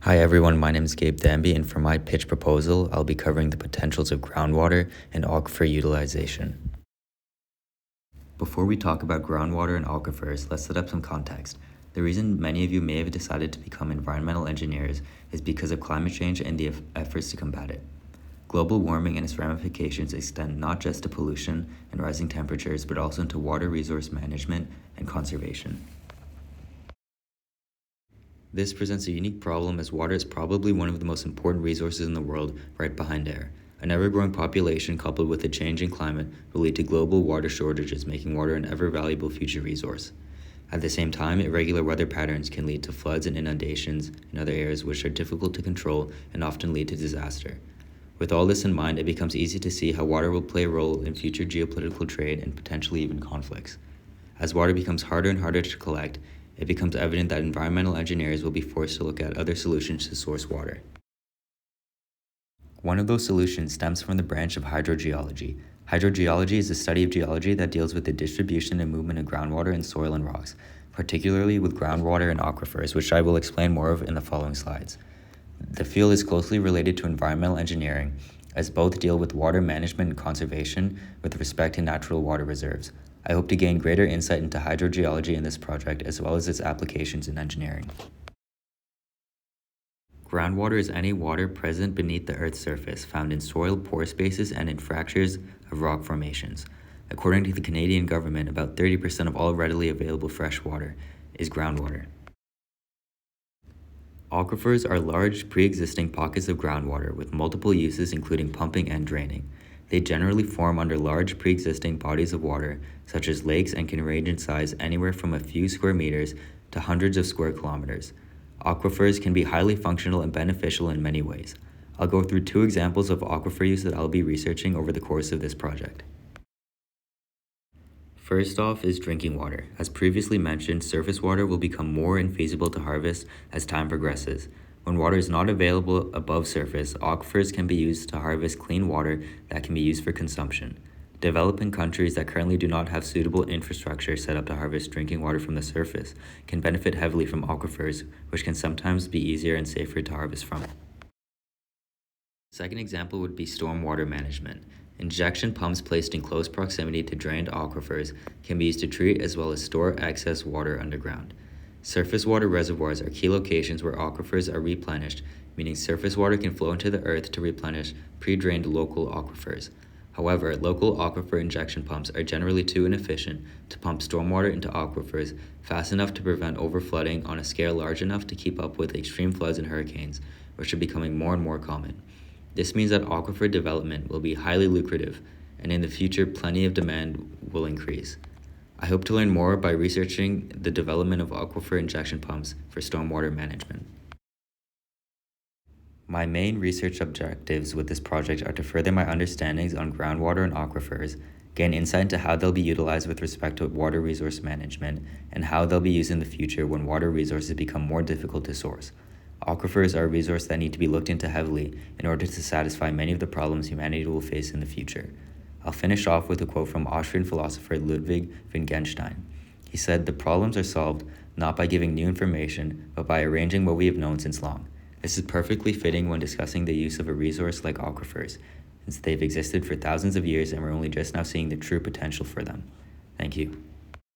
Hi everyone, my name is Gabe Danby, and for my pitch proposal, I'll be covering the potentials of groundwater and aquifer utilization. Before we talk about groundwater and aquifers, let's set up some context. The reason many of you may have decided to become environmental engineers is because of climate change and the efforts to combat it. Global warming and its ramifications extend not just to pollution and rising temperatures, but also into water resource management and conservation. This presents a unique problem as water is probably one of the most important resources in the world, right behind air. An ever-growing population coupled with a changing climate will lead to global water shortages, making water an ever-valuable future resource. At the same time, irregular weather patterns can lead to floods and inundations in other areas which are difficult to control and often lead to disaster. With all this in mind, it becomes easy to see how water will play a role in future geopolitical trade and potentially even conflicts. As water becomes harder and harder to collect, it becomes evident that environmental engineers will be forced to look at other solutions to source water. One of those solutions stems from the branch of hydrogeology. Hydrogeology is the study of geology that deals with the distribution and movement of groundwater in soil and rocks, particularly with groundwater and aquifers, which I will explain more of in the following slides. The field is closely related to environmental engineering, as both deal with water management and conservation with respect to natural water reserves. I hope to gain greater insight into hydrogeology in this project, as well as its applications in engineering. Groundwater is any water present beneath the Earth's surface, found in soil pore spaces and in fractures of rock formations. According to the Canadian government, about 30% of all readily available fresh water is groundwater. Aquifers are large, pre-existing pockets of groundwater with multiple uses including pumping and draining. They generally form under large pre-existing bodies of water, such as lakes, and can range in size anywhere from a few square meters to hundreds of square kilometers. Aquifers can be highly functional and beneficial in many ways. I'll go through 2 examples of aquifer use that I'll be researching over the course of this project. First off is drinking water. As previously mentioned, surface water will become more infeasible to harvest as time progresses. When water is not available above surface, aquifers can be used to harvest clean water that can be used for consumption. Developing countries that currently do not have suitable infrastructure set up to harvest drinking water from the surface can benefit heavily from aquifers, which can sometimes be easier and safer to harvest from. Second example would be stormwater management. Injection pumps placed in close proximity to drained aquifers can be used to treat as well as store excess water underground. Surface water reservoirs are key locations where aquifers are replenished, meaning surface water can flow into the earth to replenish pre-drained local aquifers. However, local aquifer injection pumps are generally too inefficient to pump stormwater into aquifers fast enough to prevent overflooding on a scale large enough to keep up with extreme floods and hurricanes, which are becoming more and more common. This means that aquifer development will be highly lucrative, and in the future plenty of demand will increase. I hope to learn more by researching the development of aquifer injection pumps for stormwater management. My main research objectives with this project are to further my understandings on groundwater and aquifers, gain insight into how they'll be utilized with respect to water resource management, and how they'll be used in the future when water resources become more difficult to source. Aquifers are a resource that need to be looked into heavily in order to satisfy many of the problems humanity will face in the future. I'll finish off with a quote from Austrian philosopher Ludwig Wittgenstein. He said, "The problems are solved not by giving new information, but by arranging what we have known since long." This is perfectly fitting when discussing the use of a resource like aquifers, since they've existed for thousands of years and we're only just now seeing the true potential for them. Thank you.